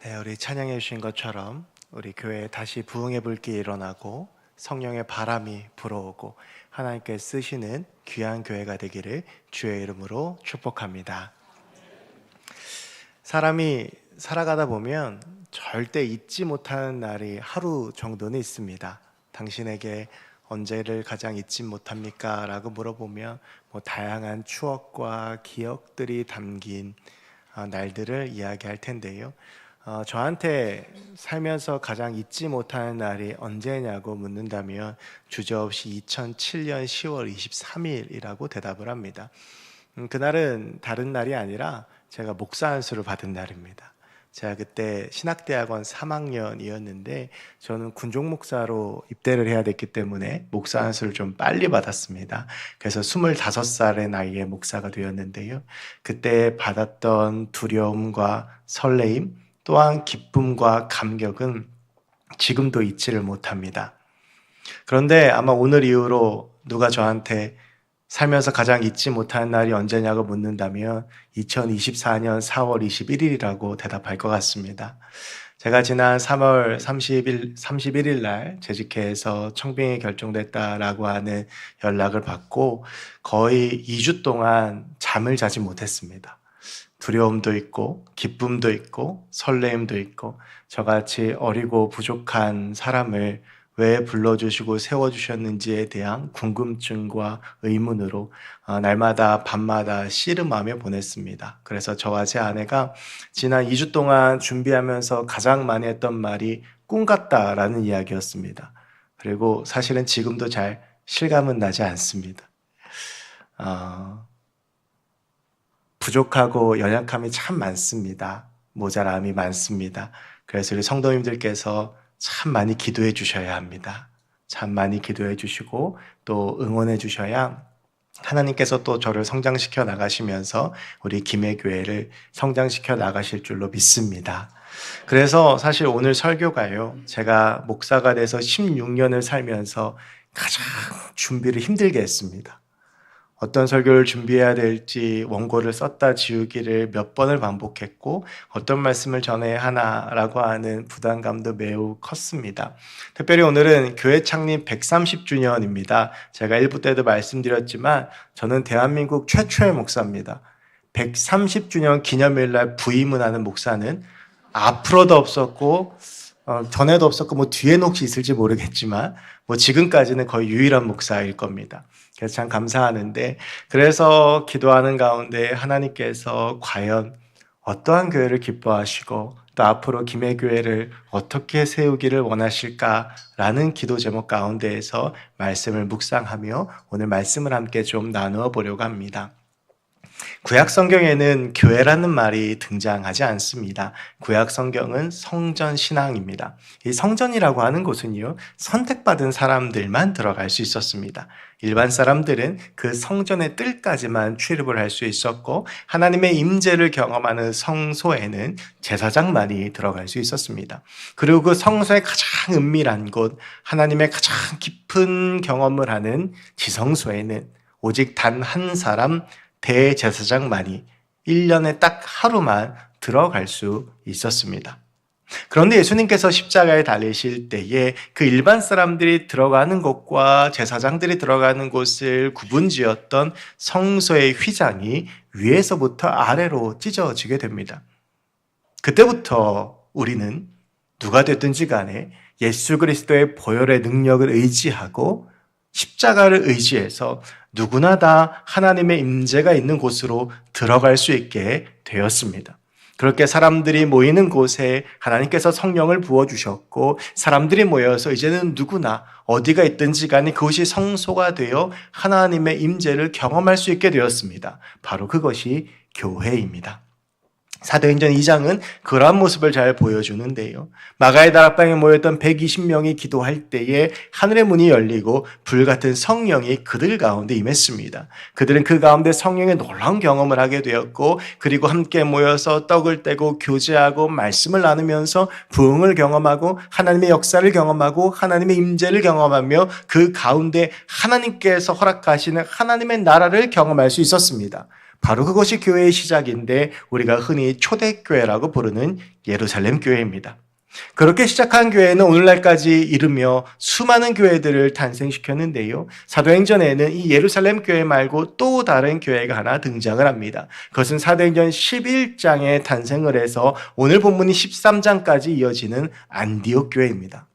네, 우리 찬양해 주신 것처럼 우리 교회에 다시 부흥의 불길이 일어나고 성령의 바람이 불어오고 하나님께 쓰시는 귀한 교회가 되기를 주의 이름으로 축복합니다. 사람이 살아가다 보면 절대 잊지 못하는 날이 하루 정도는 있습니다. 당신에게 언제를 가장 잊지 못합니까? 라고 물어보면 다양한 추억과 기억들이 담긴 날들을 이야기할 텐데요. 저한테 살면서 가장 잊지 못하는 날이 언제냐고 묻는다면 주저없이 2007년 10월 23일이라고 대답을 합니다. 그날은 다른 날이 아니라 제가 목사 안수를 받은 날입니다. 제가 그때 신학대학원 3학년이었는데 저는 군종 목사로 입대를 해야 됐기 때문에 목사 안수를 좀 빨리 받았습니다. 그래서 25살의 나이에 목사가 되었는데요. 그때 받았던 두려움과 설레임 또한 기쁨과 감격은 지금도 잊지를 못합니다. 그런데 아마 오늘 이후로 누가 저한테 살면서 가장 잊지 못하는 날이 언제냐고 묻는다면 2024년 4월 21일이라고 대답할 것 같습니다. 제가 지난 3월 31일 날 재직회에서 청빙이 결정됐다라고 하는 연락을 받고 거의 2주 동안 잠을 자지 못했습니다. 두려움도 있고 기쁨도 있고 설레임도 있고 저같이 어리고 부족한 사람을 왜 불러주시고 세워주셨는지에 대한 궁금증과 의문으로 날마다 밤마다 씨름하며 보냈습니다. 그래서 저와 제 아내가 지난 2주 동안 준비하면서 가장 많이 했던 말이 꿈 같다라는 이야기였습니다. 그리고 사실은 지금도 잘 실감은 나지 않습니다. 부족하고 연약함이 참 많습니다. 모자람이 많습니다. 그래서 우리 성도님들께서 참 많이 기도해 주셔야 합니다. 참 많이 기도해 주시고 또 응원해 주셔야 하나님께서 또 저를 성장시켜 나가시면서 우리 김해교회를 성장시켜 나가실 줄로 믿습니다. 그래서 사실 오늘 설교가요, 제가 목사가 돼서 16년을 살면서 가장 준비를 힘들게 했습니다. 어떤 설교를 준비해야 될지 원고를 썼다 지우기를 몇 번을 반복했고 어떤 말씀을 전해야 하나라고 하는 부담감도 매우 컸습니다. 특별히 오늘은 교회 창립 130주년입니다. 제가 1부 때도 말씀드렸지만 저는 대한민국 최초의 목사입니다. 130주년 기념일 날 부임을 하는 목사는 앞으로도 없었고 전에도 없었고 뒤에는 혹시 있을지 모르겠지만 지금까지는 거의 유일한 목사일 겁니다. 그래서 참 감사하는데, 그래서 기도하는 가운데 하나님께서 과연 어떠한 교회를 기뻐하시고 또 앞으로 김해교회를 어떻게 세우기를 원하실까라는 기도 제목 가운데에서 말씀을 묵상하며 오늘 말씀을 함께 좀 나누어 보려고 합니다. 구약 성경에는 교회라는 말이 등장하지 않습니다. 구약 성경은 성전 신앙입니다. 이 성전이라고 하는 곳은요, 선택받은 사람들만 들어갈 수 있었습니다. 일반 사람들은 그 성전의 뜰까지만 출입을 할 수 있었고 하나님의 임재를 경험하는 성소에는 제사장만이 들어갈 수 있었습니다. 그리고 그 성소의 가장 은밀한 곳, 하나님의 가장 깊은 경험을 하는 지성소에는 오직 단 한 사람 대제사장만이 1년에 딱 하루만 들어갈 수 있었습니다. 그런데 예수님께서 십자가에 달리실 때에 그 일반 사람들이 들어가는 곳과 제사장들이 들어가는 곳을 구분지었던 성소의 휘장이 위에서부터 아래로 찢어지게 됩니다. 그때부터 우리는 누가 됐든지 간에 예수 그리스도의 보혈의 능력을 의지하고 십자가를 의지해서 누구나 다 하나님의 임재가 있는 곳으로 들어갈 수 있게 되었습니다. 그렇게 사람들이 모이는 곳에 하나님께서 성령을 부어주셨고 사람들이 모여서 이제는 누구나 어디가 있든지 간에 그곳이 성소가 되어 하나님의 임재를 경험할 수 있게 되었습니다. 바로 그것이 교회입니다. 사도행전 2장은 그러한 모습을 잘 보여주는데요. 마가의 다락방에 모였던 120명이 기도할 때에 하늘의 문이 열리고 불같은 성령이 그들 가운데 임했습니다. 그들은 그 가운데 성령의 놀라운 경험을 하게 되었고 그리고 함께 모여서 떡을 떼고 교제하고 말씀을 나누면서 부흥을 경험하고 하나님의 역사를 경험하고 하나님의 임재를 경험하며 그 가운데 하나님께서 허락하시는 하나님의 나라를 경험할 수 있었습니다. 바로 그것이 교회의 시작인데 우리가 흔히 초대교회라고 부르는 예루살렘 교회입니다. 그렇게 시작한 교회는 오늘날까지 이르며 수많은 교회들을 탄생시켰는데요. 사도행전에는 이 예루살렘 교회 말고 또 다른 교회가 하나 등장을 합니다. 그것은 사도행전 11장에 탄생을 해서 오늘 본문이 13장까지 이어지는 안디옥 교회입니다.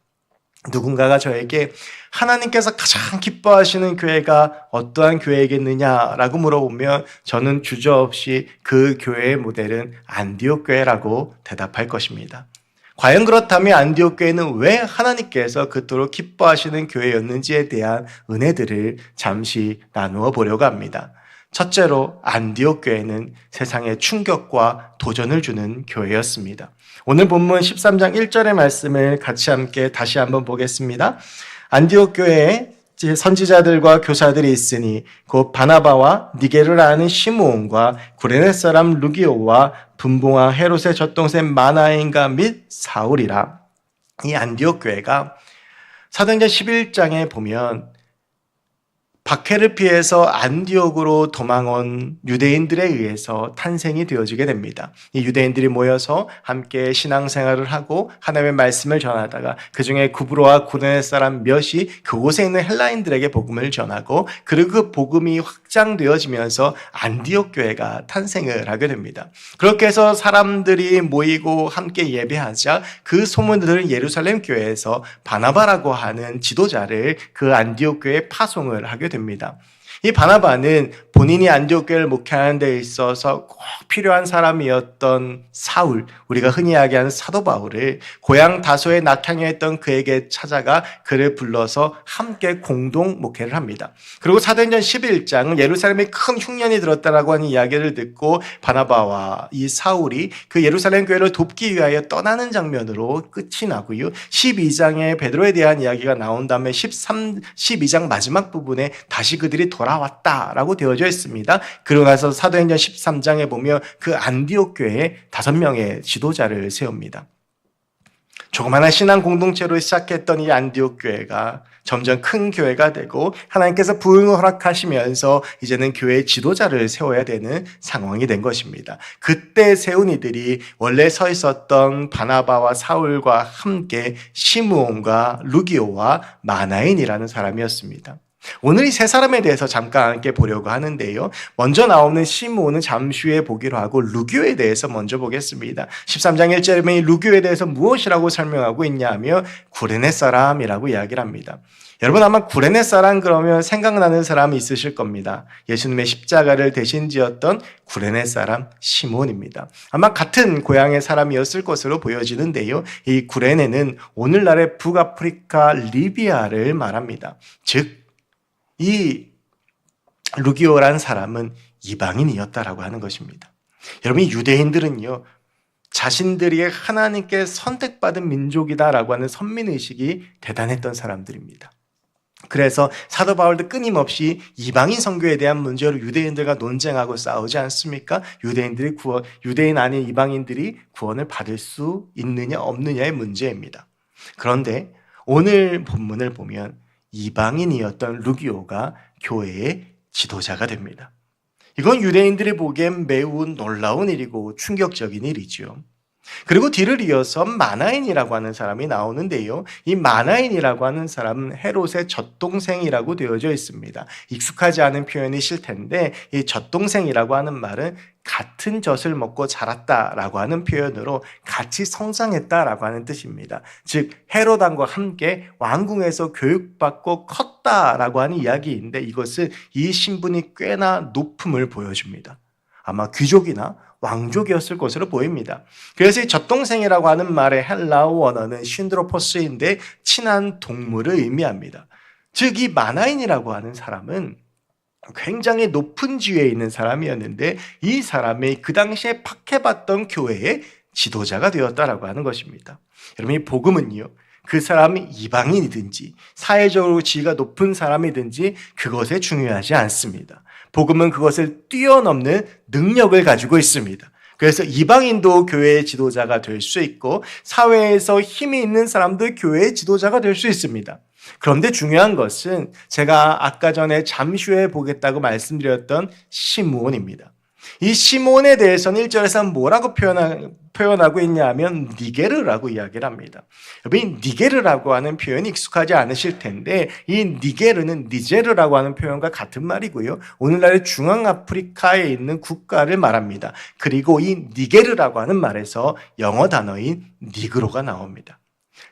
누군가가 저에게 하나님께서 가장 기뻐하시는 교회가 어떠한 교회이겠느냐라고 물어보면 저는 주저없이 그 교회의 모델은 안디옥 교회라고 대답할 것입니다. 과연 그렇다면 안디옥 교회는 왜 하나님께서 그토록 기뻐하시는 교회였는지에 대한 은혜들을 잠시 나누어 보려고 합니다. 첫째로 안디옥 교회는 세상에 충격과 도전을 주는 교회였습니다. 오늘 본문 13장 1절의 말씀을 같이 함께 다시 한번 보겠습니다. 안디옥 교회에 선지자들과 교사들이 있으니 곧 바나바와 니게를 아는 시므온과 구레네 사람 루기오와 분봉왕 헤롯의 젖동생 마나엔과 및 사울이라. 이 안디옥 교회가 사도행전 11장에 보면 박해를 피해서 안디옥으로 도망온 유대인들에 의해서 탄생이 되어지게 됩니다. 이 유대인들이 모여서 함께 신앙생활을 하고 하나님의 말씀을 전하다가 그중에 구브로와 구레네 사람 몇이 그곳에 있는 헬라인들에게 복음을 전하고 그리고 그 복음이 확장되어지면서 안디옥 교회가 탄생을 하게 됩니다. 그렇게 해서 사람들이 모이고 함께 예배하자 그 소문을 들은 예루살렘 교회에서 바나바라고 하는 지도자를 그 안디옥 교회에 파송을 하게 됩니다. 이 바나바는 본인이 안디옥 교회를 목회하는 데 있어서 꼭 필요한 사람이었던 사울, 우리가 흔히 이야기하는 사도 바울을 고향 다소에 낙향해 있던 그에게 찾아가 그를 불러서 함께 공동 목회를 합니다. 그리고 사도행전 11장 예루살렘에 큰 흉년이 들었다라고 하는 이야기를 듣고 바나바와 이 사울이 그 예루살렘 교회를 돕기 위하여 떠나는 장면으로 끝이 나고요. 12장에 베드로에 대한 이야기가 나온 다음에 12장 마지막 부분에 다시 그들이 돌아왔다라고 되어져 있습니다. 그러고 나서 사도행전 13장에 보면 그 안디옥 교회에 5명의 지도자를 세웁니다. 조그마한 신앙 공동체로 시작했던 이 안디옥 교회가 점점 큰 교회가 되고 하나님께서 부흥을 허락하시면서 이제는 교회의 지도자를 세워야 되는 상황이 된 것입니다. 그때 세운 이들이 원래 서 있었던 바나바와 사울과 함께 시므온과 루기오와 마나엔이라는 사람이었습니다. 오늘 이 세 사람에 대해서 잠깐 함께 보려고 하는데요. 먼저 나오는 시므온은 잠시 후에 보기로 하고 루기오에 대해서 먼저 보겠습니다. 13장 1절에 이 루기오에 대해서 무엇이라고 설명하고 있냐면 구레네 사람이라고 이야기를 합니다. 여러분 아마 구레네 사람 그러면 생각나는 사람이 있으실 겁니다. 예수님의 십자가를 대신 지었던 구레네 사람 시몬입니다. 아마 같은 고향의 사람이었을 것으로 보여지는데요. 이 구레네는 오늘날의 북아프리카 리비아를 말합니다. 즉 이 루기오란 사람은 이방인이었다라고 하는 것입니다. 여러분, 유대인들은요, 자신들이 하나님께 선택받은 민족이다라고 하는 선민의식이 대단했던 사람들입니다. 그래서 사도 바울도 끊임없이 이방인 선교에 대한 문제로 유대인들과 논쟁하고 싸우지 않습니까? 유대인 아닌 이방인들이 구원을 받을 수 있느냐 없느냐의 문제입니다. 그런데 오늘 본문을 보면 이방인이었던 루기오가 교회의 지도자가 됩니다. 이건 유대인들이 보기엔 매우 놀라운 일이고 충격적인 일이죠. 그리고 뒤를 이어서 마나엔이라고 하는 사람이 나오는데요. 이 마나엔이라고 하는 사람은 헤롯의 젖동생이라고 되어져 있습니다. 익숙하지 않은 표현이실 텐데 이 젖동생이라고 하는 말은 같은 젖을 먹고 자랐다라고 하는 표현으로 같이 성장했다라고 하는 뜻입니다. 즉 헤롯 왕과 함께 왕궁에서 교육받고 컸다라고 하는 이야기인데 이것은 이 신분이 꽤나 높음을 보여줍니다. 아마 귀족이나 왕족이었을 것으로 보입니다. 그래서 이 젖동생이라고 하는 말의 헬라어 원어는 신드로포스인데 친한 동물을 의미합니다. 즉 이 마나인이라고 하는 사람은 굉장히 높은 지위에 있는 사람이었는데 이 사람이 그 당시에 박해받던 교회의 지도자가 되었다라고 하는 것입니다. 여러분, 이 복음은요, 그 사람이 이방인이든지 사회적으로 지위가 높은 사람이든지 그것에 중요하지 않습니다. 복음은 그것을 뛰어넘는 능력을 가지고 있습니다. 그래서 이방인도 교회의 지도자가 될 수 있고 사회에서 힘이 있는 사람도 교회의 지도자가 될 수 있습니다. 그런데 중요한 것은 제가 아까 전에 잠시 후에 보겠다고 말씀드렸던 시므온입니다. 이 시몬에 대해서는 1절에서 뭐라고 표현하고 있냐면 니게르라고 이야기를 합니다. 여러분, 니게르라고 하는 표현이 익숙하지 않으실 텐데 이 니게르는 니제르라고 하는 표현과 같은 말이고요. 오늘날의 중앙아프리카에 있는 국가를 말합니다. 그리고 이 니게르라고 하는 말에서 영어 단어인 니그로가 나옵니다.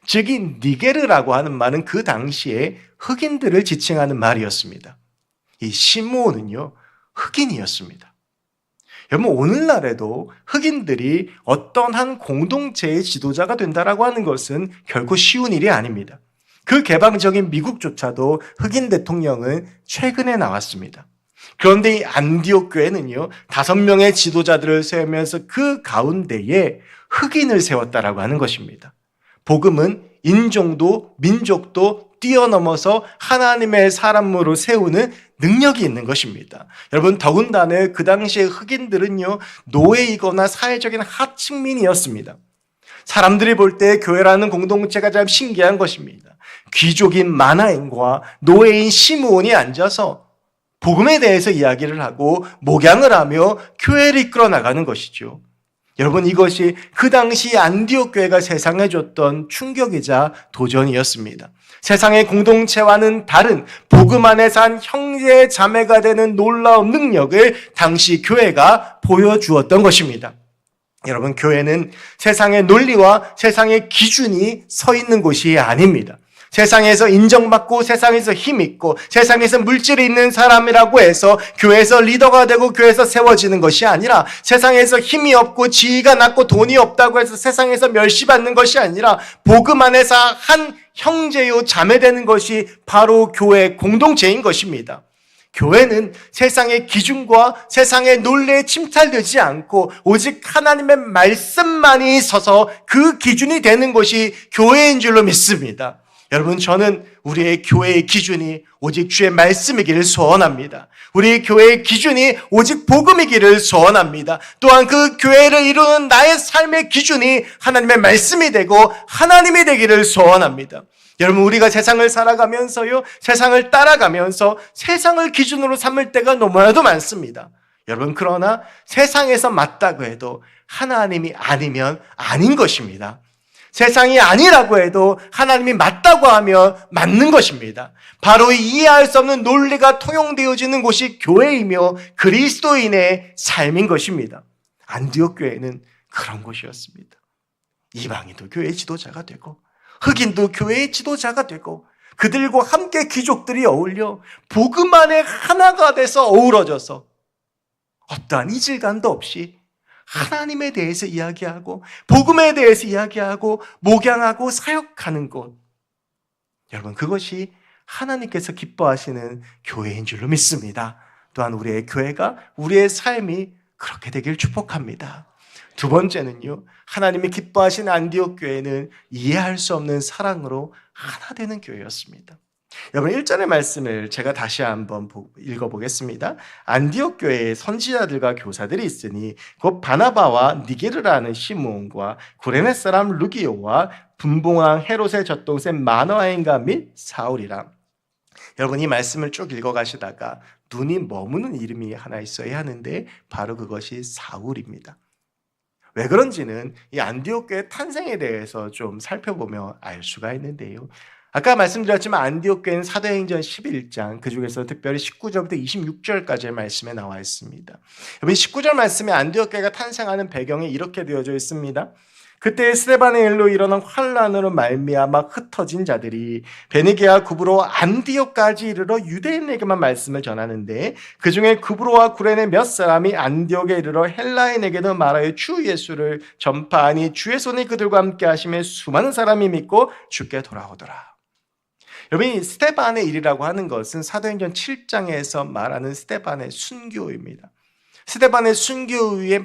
즉, 이 니게르라고 하는 말은 그 당시에 흑인들을 지칭하는 말이었습니다. 이 시몬은요, 흑인이었습니다. 여러분, 오늘날에도 흑인들이 어떤 한 공동체의 지도자가 된다라고 하는 것은 결코 쉬운 일이 아닙니다. 그 개방적인 미국조차도 흑인 대통령은 최근에 나왔습니다. 그런데 이 안디옥 교회는요, 5명의 지도자들을 세우면서 그 가운데에 흑인을 세웠다라고 하는 것입니다. 복음은 인종도 민족도 뛰어넘어서 하나님의 사람으로 세우는 능력이 있는 것입니다. 여러분, 더군다나 그 당시에 흑인들은요, 노예이거나 사회적인 하층민이었습니다. 사람들이 볼 때 교회라는 공동체가 참 신기한 것입니다. 귀족인 마나임과 노예인 시므온이 앉아서 복음에 대해서 이야기를 하고 목양을 하며 교회를 이끌어 나가는 것이죠. 여러분, 이것이 그 당시 안디옥 교회가 세상에 줬던 충격이자 도전이었습니다. 세상의 공동체와는 다른 복음 안에서 한 형제 자매가 되는 놀라운 능력을 당시 교회가 보여주었던 것입니다. 여러분, 교회는 세상의 논리와 세상의 기준이 서 있는 곳이 아닙니다. 세상에서 인정받고 세상에서 힘있고 세상에서 물질이 있는 사람이라고 해서 교회에서 리더가 되고 교회에서 세워지는 것이 아니라, 세상에서 힘이 없고 지위가 낮고 돈이 없다고 해서 세상에서 멸시받는 것이 아니라 복음 안에서 한 형제요 자매되는 것이 바로 교회 공동체인 것입니다. 교회는 세상의 기준과 세상의 논리에 침탈되지 않고 오직 하나님의 말씀만이 서서 그 기준이 되는 것이 교회인 줄로 믿습니다. 여러분, 저는 우리의 교회의 기준이 오직 주의 말씀이기를 소원합니다. 우리 교회의 기준이 오직 복음이기를 소원합니다. 또한 그 교회를 이루는 나의 삶의 기준이 하나님의 말씀이 되고 하나님이 되기를 소원합니다. 여러분, 우리가 세상을 살아가면서요, 세상을 따라가면서 세상을 기준으로 삼을 때가 너무나도 많습니다. 여러분, 그러나 세상에서 맞다고 해도 하나님이 아니면 아닌 것입니다. 세상이 아니라고 해도 하나님이 맞다고 하면 맞는 것입니다. 바로 이해할 수 없는 논리가 통용되어지는 곳이 교회이며 그리스도인의 삶인 것입니다. 안디옥 교회는 그런 곳이었습니다. 이방인도 교회의 지도자가 되고 흑인도 교회의 지도자가 되고 그들과 함께 귀족들이 어울려 복음 안에 하나가 돼서 어우러져서 어떠한 이질감도 없이 하나님에 대해서 이야기하고 복음에 대해서 이야기하고 목양하고 사역하는 곳. 여러분, 그것이 하나님께서 기뻐하시는 교회인 줄로 믿습니다. 또한 우리의 교회가, 우리의 삶이 그렇게 되길 축복합니다. 두 번째는요, 하나님이 기뻐하시는 안디옥 교회는 이해할 수 없는 사랑으로 하나 되는 교회였습니다. 여러분, 1절의 말씀을 제가 다시 한번 읽어보겠습니다. 안디옥 교회에 선지자들과 교사들이 있으니 곧 바나바와 니게르라는 시므온과 구레네 사람 루기오와 분봉왕 헤롯의 젖동생 마너아인가 및 사울이라. 여러분, 이 말씀을 쭉 읽어가시다가 눈이 머무는 이름이 하나 있어야 하는데 바로 그것이 사울입니다. 왜 그런지는 이 안디옥 교회 탄생에 대해서 좀 살펴보며 알 수가 있는데요. 아까 말씀드렸지만 안디옥 교회는 사도행전 11장, 그중에서 특별히 19절부터 26절까지의 말씀에 나와 있습니다. 여러분, 19절 말씀에 안디옥 교회가 탄생하는 배경이 이렇게 되어져 있습니다. 그때 스데반의 일로 일어난 환란으로 말미암아 흩어진 자들이 베니게와 구브로 안디옥까지 이르러 유대인에게만 말씀을 전하는데, 그중에 구브로와 구레네 몇 사람이 안디옥에 이르러 헬라인에게도 말하여 주 예수를 전파하니 주의 손이 그들과 함께 하시며 수많은 사람이 믿고 주께 돌아오더라. 여러분, 이 스데반의 일이라고 하는 것은 사도행전 7장에서 말하는 스데반의 순교입니다. 스데반의 순교 후에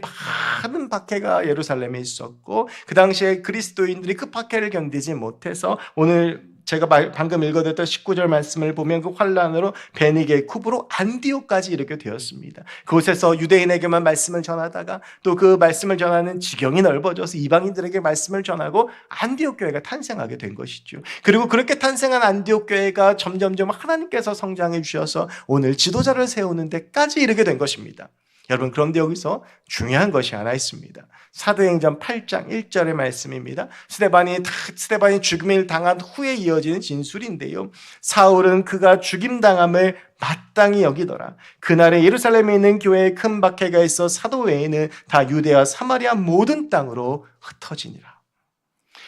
많은 박해가 예루살렘에 있었고 그 당시에 그리스도인들이 그 박해를 견디지 못해서 오늘 제가 방금 읽어드렸던 19절 말씀을 보면 그 환란으로 베니게, 쿠브로, 안디옥까지 이렇게 되었습니다. 그곳에서 유대인에게만 말씀을 전하다가 또 그 말씀을 전하는 지경이 넓어져서 이방인들에게 말씀을 전하고 안디옥 교회가 탄생하게 된 것이죠. 그리고 그렇게 탄생한 안디옥 교회가 점점점 하나님께서 성장해 주셔서 오늘 지도자를 세우는 데까지 이르게 된 것입니다. 여러분, 그런데 여기서 중요한 것이 하나 있습니다. 사도행전 8장 1절의 말씀입니다. 스데반이 죽임을 당한 후에 이어지는 진술인데요. 사울은 그가 죽임당함을 마땅히 여기더라. 그날에 예루살렘에 있는 교회에 큰 박해가 있어 사도 외에는 다 유대와 사마리아 모든 땅으로 흩어지니라.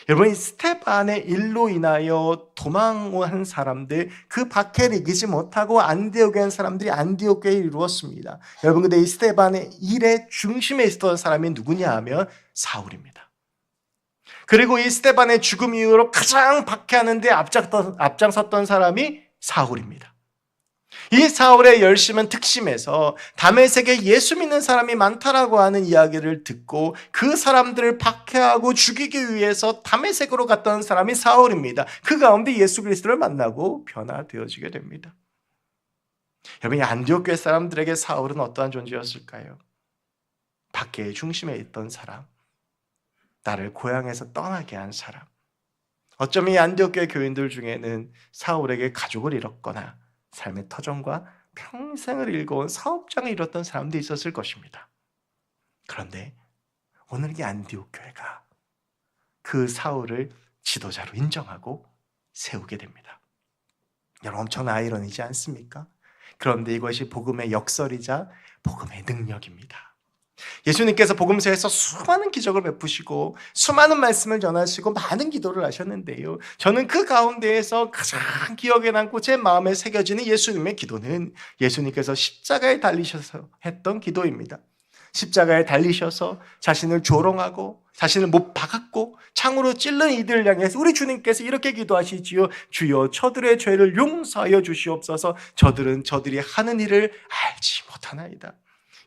여러분, 이 스데반의 일로 인하여 도망한 사람들, 그 박해를 이기지 못하고 안디옥에 한 사람들이 안디옥 교회를 이루었습니다. 여러분, 근데 이 스데반의 일의 중심에 있었던 사람이 누구냐 하면 사울입니다. 그리고 이 스데반의 죽음 이후로 가장 박해하는 데 앞장섰던 사람이 사울입니다. 이 사울의 열심은 특심에서 다메섹에 예수 믿는 사람이 많다라고 하는 이야기를 듣고 그 사람들을 박해하고 죽이기 위해서 다메섹으로 갔던 사람이 사울입니다. 그 가운데 예수 그리스도를 만나고 변화되어지게 됩니다. 여러분, 이 안디옥 교회 사람들에게 사울은 어떠한 존재였을까요? 박해의 중심에 있던 사람, 나를 고향에서 떠나게 한 사람. 어쩌면 이 안디옥 교회 교인들 중에는 사울에게 가족을 잃었거나 삶의 터전과 평생을 일궈온 사업장을 잃었던 사람도 있었을 것입니다. 그런데 오늘 이 안디옥 교회가 그 사울을 지도자로 인정하고 세우게 됩니다. 여러분, 엄청난 아이러니지 않습니까? 그런데 이것이 복음의 역설이자 복음의 능력입니다. 예수님께서 복음서에서 수많은 기적을 베푸시고 수많은 말씀을 전하시고 많은 기도를 하셨는데요, 저는 그 가운데에서 가장 기억에 남고 제 마음에 새겨지는 예수님의 기도는 예수님께서 십자가에 달리셔서 했던 기도입니다. 십자가에 달리셔서 자신을 조롱하고 자신을 못 박았고 창으로 찔른 이들을 향해서 우리 주님께서 이렇게 기도하시지요. 주여, 저들의 죄를 용서하여 주시옵소서. 저들이 하는 일을 알지 못하나이다.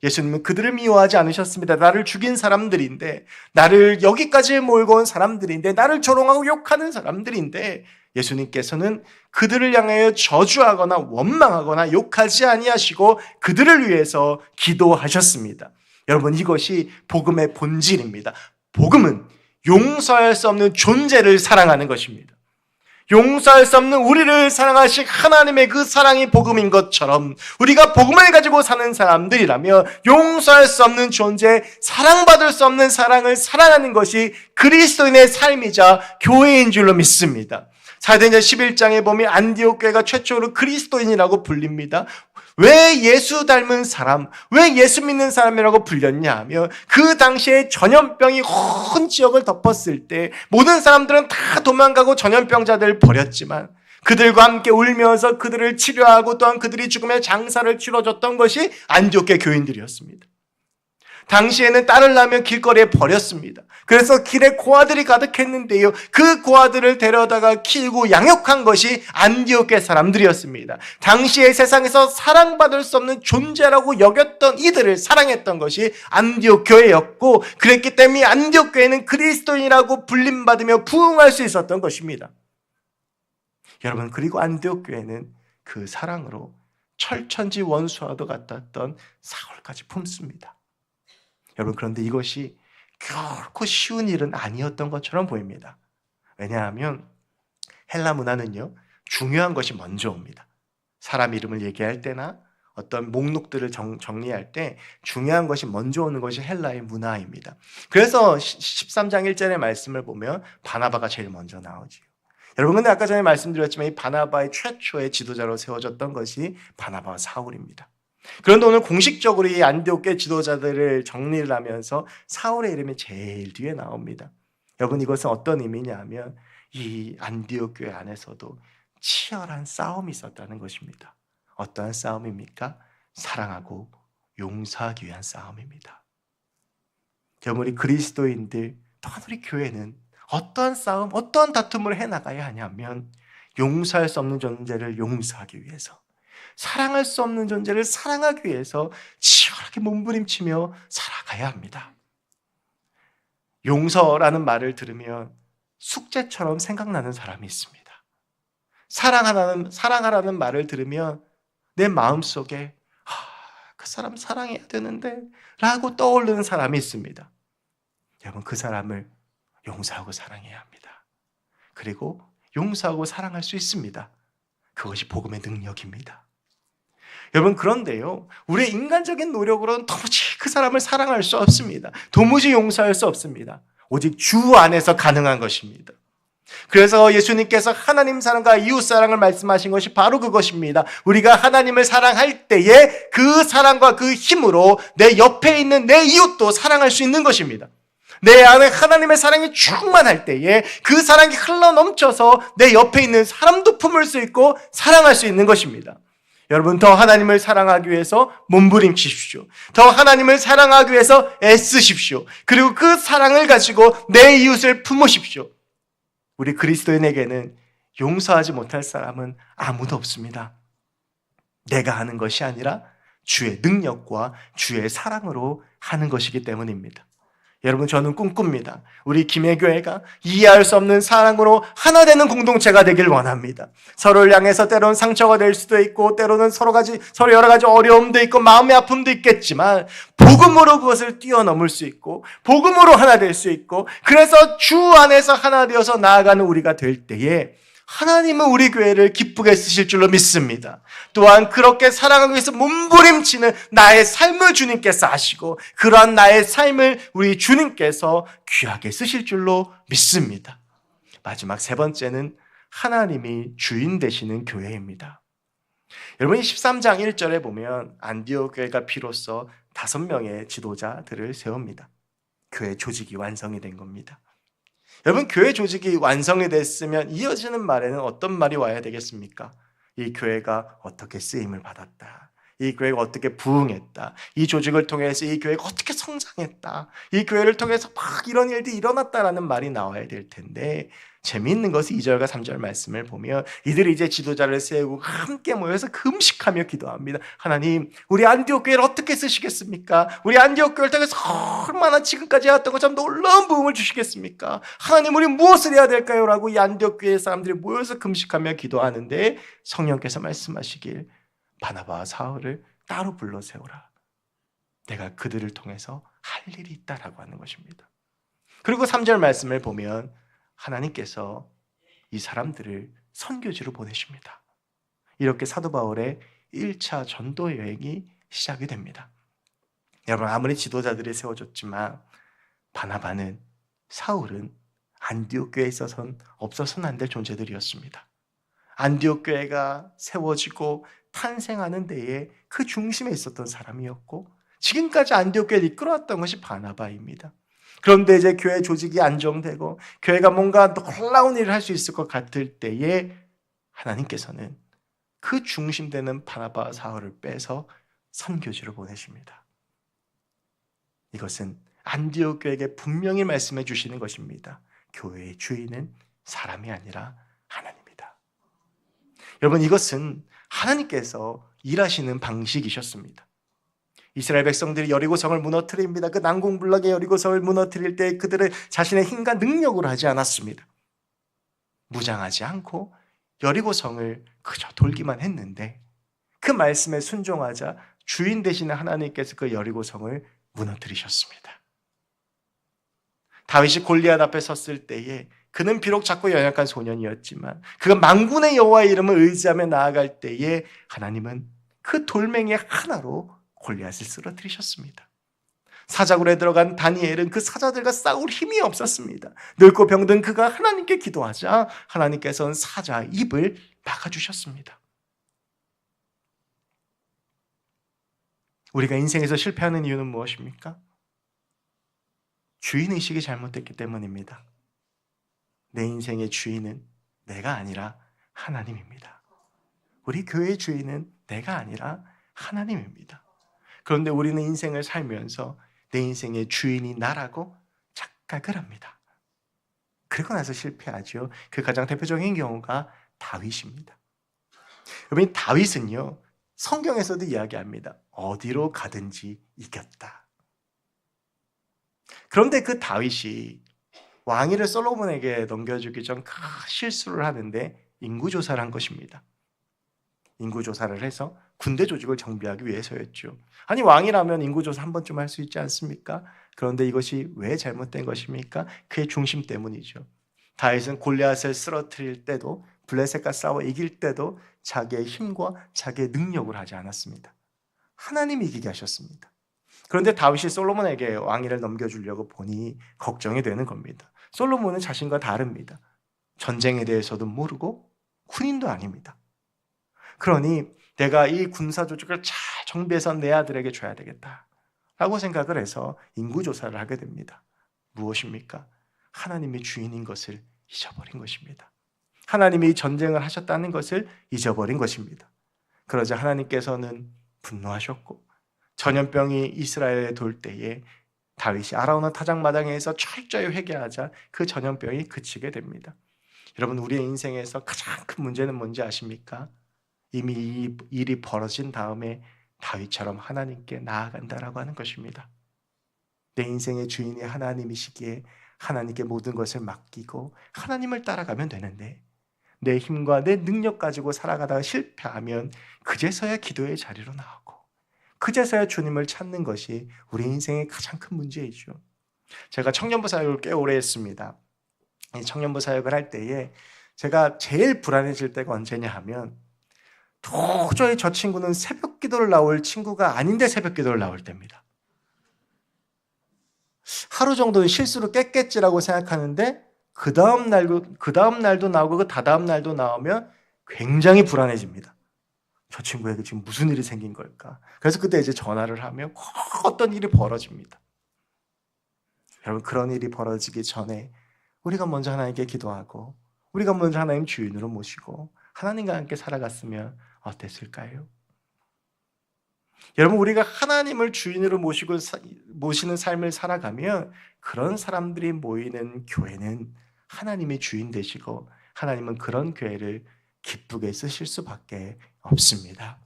예수님은 그들을 미워하지 않으셨습니다. 나를 죽인 사람들인데, 나를 여기까지 몰고 온 사람들인데, 나를 조롱하고 욕하는 사람들인데, 예수님께서는 그들을 향하여 저주하거나 원망하거나 욕하지 아니하시고 그들을 위해서 기도하셨습니다. 여러분, 이것이 복음의 본질입니다. 복음은 용서할 수 없는 존재를 사랑하는 것입니다. 용서할 수 없는 우리를 사랑하신 하나님의 그 사랑이 복음인 것처럼 우리가 복음을 가지고 사는 사람들이라면 용서할 수 없는 존재, 사랑받을 수 없는 사랑을 사랑하는 것이 그리스도인의 삶이자 교회인 줄로 믿습니다. 사도행전 11장에 보면 안디옥 교회가 최초로 그리스도인이라고 불립니다. 왜 예수 닮은 사람, 왜 예수 믿는 사람이라고 불렸냐 하면 그 당시에 전염병이 온 지역을 덮었을 때 모든 사람들은 다 도망가고 전염병자들을 버렸지만 그들과 함께 울면서 그들을 치료하고 또한 그들이 죽음의 장사를 치러줬던 것이 안디옥 교회 교인들이었습니다. 당시에는 딸을 낳으면 길거리에 버렸습니다. 그래서 길에 고아들이 가득했는데요, 그 고아들을 데려다가 키우고 양육한 것이 안디옥 교회 사람들이었습니다. 당시의 세상에서 사랑받을 수 없는 존재라고 여겼던 이들을 사랑했던 것이 안디옥 교회였고, 그랬기 때문에 안디옥 교회는 그리스도인이라고 불림받으며 부흥할 수 있었던 것입니다. 여러분, 그리고 안디옥 교회는 그 사랑으로 철천지 원수와도 같았던 사울까지 품습니다. 여러분, 그런데 이것이 결코 쉬운 일은 아니었던 것처럼 보입니다. 왜냐하면 헬라 문화는요, 중요한 것이 먼저 옵니다. 사람 이름을 얘기할 때나 어떤 목록들을 정리할 때 중요한 것이 먼저 오는 것이 헬라의 문화입니다. 그래서 13장 1절의 말씀을 보면 바나바가 제일 먼저 나오지요. 여러분, 근데 아까 전에 말씀드렸지만 이 바나바의 최초의 지도자로 세워졌던 것이 바나바와 사울입니다. 그런데 오늘 공식적으로 이 안디옥 교회 지도자들을 정리를 하면서 사울의 이름이 제일 뒤에 나옵니다. 여러분, 이것은 어떤 의미냐 하면 이 안디옥 교회 안에서도 치열한 싸움이 있었다는 것입니다. 어떠한 싸움입니까? 사랑하고 용서하기 위한 싸움입니다. 여러분, 우리 그리스도인들, 또한 우리 교회는 어떠한 싸움, 어떠한 다툼을 해나가야 하냐면 용서할 수 없는 존재를 용서하기 위해서, 사랑할 수 없는 존재를 사랑하기 위해서 치열하게 몸부림치며 살아가야 합니다. 용서라는 말을 들으면 숙제처럼 생각나는 사람이 있습니다. 사랑하라는 말을 들으면 내 마음속에 그 사람 사랑해야 되는데 라고 떠오르는 사람이 있습니다. 여러분, 그 사람을 용서하고 사랑해야 합니다. 그리고 용서하고 사랑할 수 있습니다. 그것이 복음의 능력입니다. 여러분, 그런데요, 우리의 인간적인 노력으로는 도무지 그 사람을 사랑할 수 없습니다. 도무지 용서할 수 없습니다. 오직 주 안에서 가능한 것입니다. 그래서 예수님께서 하나님 사랑과 이웃 사랑을 말씀하신 것이 바로 그것입니다. 우리가 하나님을 사랑할 때에 그 사랑과 그 힘으로 내 옆에 있는 내 이웃도 사랑할 수 있는 것입니다. 내 안에 하나님의 사랑이 충만할 때에 그 사랑이 흘러넘쳐서 내 옆에 있는 사람도 품을 수 있고 사랑할 수 있는 것입니다. 여러분, 더 하나님을 사랑하기 위해서 몸부림치십시오. 더 하나님을 사랑하기 위해서 애쓰십시오. 그리고 그 사랑을 가지고 내 이웃을 품으십시오. 우리 그리스도인에게는 용서하지 못할 사람은 아무도 없습니다. 내가 하는 것이 아니라 주의 능력과 주의 사랑으로 하는 것이기 때문입니다. 여러분, 저는 꿈꿉니다. 우리 김해교회가 이해할 수 없는 사랑으로 하나 되는 공동체가 되길 원합니다. 서로를 향해서 때로는 상처가 될 수도 있고, 때로는 서로 여러 가지 어려움도 있고, 마음의 아픔도 있겠지만, 복음으로 그것을 뛰어넘을 수 있고, 복음으로 하나 될 수 있고, 그래서 주 안에서 하나 되어서 나아가는 우리가 될 때에 하나님은 우리 교회를 기쁘게 쓰실 줄로 믿습니다. 또한 그렇게 사랑하기 위해서 몸부림치는 나의 삶을 주님께서 아시고, 그러한 나의 삶을 우리 주님께서 귀하게 쓰실 줄로 믿습니다. 마지막 세 번째는 하나님이 주인 되시는 교회입니다. 여러분, 13장 1절에 보면 안디옥 교회가 비로소 5명의 지도자들을 세웁니다. 교회 조직이 완성이 된 겁니다. 여러분, 교회 조직이 완성이 됐으면 이어지는 말에는 어떤 말이 와야 되겠습니까? 이 교회가 어떻게 쓰임을 받았다. 이 교회가 어떻게 부흥했다. 이 조직을 통해서 이 교회가 어떻게 성장했다. 이 교회를 통해서 막 이런 일들이 일어났다라는 말이 나와야 될 텐데, 재미있는 것은 2절과 3절 말씀을 보면 이들이 이제 지도자를 세우고 함께 모여서 금식하며 기도합니다. 하나님, 우리 안디옥 교회를 어떻게 쓰시겠습니까? 우리 안디옥 교회를 통해서 얼마나 지금까지 해왔던 것처럼 놀라운 부흥을 주시겠습니까? 하나님, 우리 무엇을 해야 될까요? 라고 이 안디옥 교회 사람들이 모여서 금식하며 기도하는데, 성령께서 말씀하시길 바나바와 사울을 따로 불러 세우라. 내가 그들을 통해서 할 일이 있다라고 하는 것입니다. 그리고 3절 말씀을 보면 하나님께서 이 사람들을 선교지로 보내십니다. 이렇게 사도 바울의 1차 전도 여행이 시작이 됩니다. 여러분, 아무리 지도자들이 세워졌지만 바나바는, 사울은 안디옥 교회에 있어서는 없어서는 안 될 존재들이었습니다. 안디옥 교회가 세워지고 탄생하는 데에 그 중심에 있었던 사람이었고, 지금까지 안디옥 교회를 이끌어왔던 것이 바나바입니다. 그런데 이제 교회 조직이 안정되고 교회가 뭔가 놀라운 일을 할 수 있을 것 같을 때에 하나님께서는 그 중심되는 바나바와 사울을 빼서 선교지로 보내십니다. 이것은 안디옥 교회에게 분명히 말씀해 주시는 것입니다. 교회의 주인은 사람이 아니라 하나님이다. 여러분, 이것은 하나님께서 일하시는 방식이셨습니다. 이스라엘 백성들이 여리고성을 무너뜨립니다. 그 난공불락의 여리고성을 무너뜨릴 때 그들은 자신의 힘과 능력으로 하지 않았습니다. 무장하지 않고 여리고성을 그저 돌기만 했는데, 그 말씀에 순종하자 주인 되시는 하나님께서 그 여리고성을 무너뜨리셨습니다. 다윗이 골리앗 앞에 섰을 때에 그는 비록 작고 연약한 소년이었지만 그가 만군의 여호와의 이름을 의지하며 나아갈 때에 하나님은 그 돌멩이 하나로 골리앗을 쓰러뜨리셨습니다. 사자굴에 들어간 다니엘은 그 사자들과 싸울 힘이 없었습니다. 늙고 병든 그가 하나님께 기도하자 하나님께서는 사자 입을 막아주셨습니다. 우리가 인생에서 실패하는 이유는 무엇입니까? 주인의식이 잘못됐기 때문입니다. 내 인생의 주인은 내가 아니라 하나님입니다. 우리 교회의 주인은 내가 아니라 하나님입니다. 그런데 우리는 인생을 살면서 내 인생의 주인이 나라고 착각을 합니다. 그러고 나서 실패하죠. 그 가장 대표적인 경우가 다윗입니다. 여러분, 다윗은요, 성경에서도 이야기합니다. 어디로 가든지 이겼다. 그런데 그 다윗이 왕위를 솔로몬에게 넘겨주기 전 큰 실수를 하는데 인구조사를 한 것입니다. 인구조사를 해서 군대 조직을 정비하기 위해서였죠. 아니, 왕이라면 인구조사 한 번쯤 할 수 있지 않습니까? 그런데 이것이 왜 잘못된 것입니까? 그의 중심 때문이죠. 다윗은 골리앗을 쓰러뜨릴 때도 블레셋과 싸워 이길 때도 자기의 힘과 자기의 능력을 하지 않았습니다. 하나님이 이기게 하셨습니다. 그런데 다윗이 솔로몬에게 왕위를 넘겨주려고 보니 걱정이 되는 겁니다. 솔로몬은 자신과 다릅니다. 전쟁에 대해서도 모르고 군인도 아닙니다. 그러니 내가 이 군사 조직을 잘 정비해서 내 아들에게 줘야 되겠다 라고 생각을 해서 인구조사를 하게 됩니다. 무엇입니까? 하나님이 주인인 것을 잊어버린 것입니다. 하나님이 전쟁을 하셨다는 것을 잊어버린 것입니다. 그러자 하나님께서는 분노하셨고 전염병이 이스라엘에 돌 때에 다윗이 알아오는 타작마당에서 철저히 회개하자 그 전염병이 그치게 됩니다. 여러분, 우리의 인생에서 가장 큰 문제는 뭔지 아십니까? 이미 이 일이 벌어진 다음에 다윗처럼 하나님께 나아간다라고 하는 것입니다. 내 인생의 주인이 하나님이시기에 하나님께 모든 것을 맡기고 하나님을 따라가면 되는데 내 힘과 내 능력 가지고 살아가다가 실패하면 그제서야 기도의 자리로 나오고 그제서야 주님을 찾는 것이 우리 인생의 가장 큰 문제이죠. 제가 청년부 사역을 꽤 오래 했습니다. 청년부 사역을 할 때에 제가 제일 불안해질 때가 언제냐 하면 도저히 저 친구는 새벽 기도를 나올 친구가 아닌데 새벽 기도를 나올 때입니다. 하루 정도는 실수로 깼겠지라고 생각하는데 그 다음 날도 나오고 그 다다음 날도 나오면 굉장히 불안해집니다. 저 친구에게 지금 무슨 일이 생긴 걸까? 그래서 그때 이제 전화를 하면 꼭 어떤 일이 벌어집니다. 여러분, 그런 일이 벌어지기 전에 우리가 먼저 하나님께 기도하고 우리가 먼저 하나님 주인으로 모시고 하나님과 함께 살아갔으면 어땠을까요? 여러분, 우리가 하나님을 주인으로 모시는 삶을 살아가면 그런 사람들이 모이는 교회는 하나님이 주인 되시고 하나님은 그런 교회를 기쁘게 쓰실 수밖에 없습니다.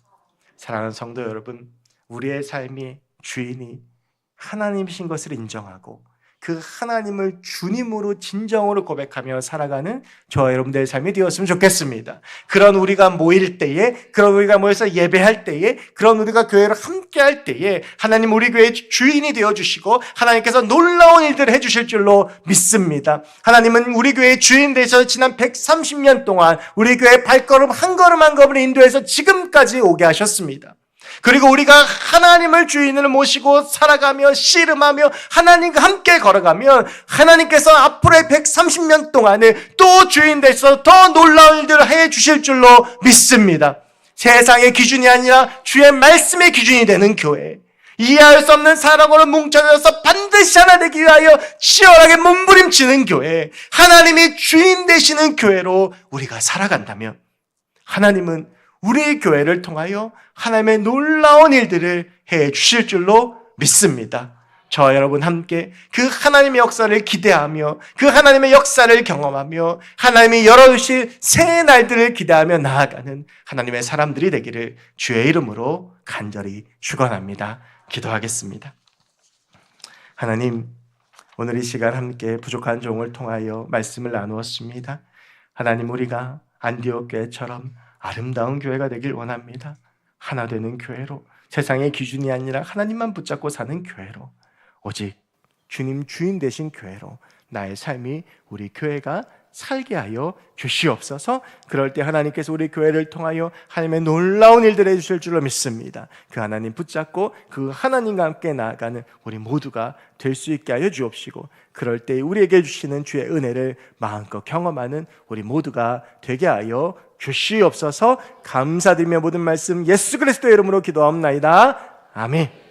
사랑하는 성도 여러분, 우리의 삶이 주인이 하나님이신 것을 인정하고 그 하나님을 주님으로 진정으로 고백하며 살아가는 저와 여러분들의 삶이 되었으면 좋겠습니다. 그런 우리가 모일 때에, 그런 우리가 모여서 예배할 때에, 그런 우리가 교회를 함께 할 때에 하나님 우리 교회의 주인이 되어주시고 하나님께서 놀라운 일들을 해주실 줄로 믿습니다. 하나님은 우리 교회의 주인 되셔서 지난 130년 동안 우리 교회의 발걸음 한 걸음 한 걸음을 인도해서 지금까지 오게 하셨습니다. 그리고 우리가 하나님을 주인으로 모시고 살아가며 씨름하며 하나님과 함께 걸어가면 하나님께서 앞으로의 130년 동안에 또 주인 되셔서 더 놀라운 일들을 해 주실 줄로 믿습니다. 세상의 기준이 아니라 주의 말씀의 기준이 되는 교회, 이해할 수 없는 사랑으로 뭉쳐져서 반드시 하나 되기 위하여 치열하게 몸부림치는 교회, 하나님이 주인 되시는 교회로 우리가 살아간다면 하나님은 우리 교회를 통하여 하나님의 놀라운 일들을 해 주실 줄로 믿습니다. 저와 여러분 함께 그 하나님의 역사를 기대하며 그 하나님의 역사를 경험하며 하나님이 열어주실 새 날들을 기대하며 나아가는 하나님의 사람들이 되기를 주의 이름으로 간절히 축원합니다. 기도하겠습니다. 하나님, 오늘 이 시간 함께 부족한 종을 통하여 말씀을 나누었습니다. 하나님, 우리가 안디옥 교회처럼 아름다운 교회가 되길 원합니다. 하나 되는 교회로, 세상의 기준이 아니라 하나님만 붙잡고 사는 교회로, 오직 주님 주인 되신 교회로 나의 삶이 우리 교회가 살게 하여 주시옵소서. 그럴 때 하나님께서 우리 교회를 통하여 하나님의 놀라운 일들을 해주실 줄로 믿습니다. 그 하나님 붙잡고 그 하나님과 함께 나아가는 우리 모두가 될 수 있게 하여 주옵시고, 그럴 때 우리에게 주시는 주의 은혜를 마음껏 경험하는 우리 모두가 되게 하여 주시옵소서. 감사드리며 모든 말씀 예수 그리스도의 이름으로 기도하옵나이다. 아멘.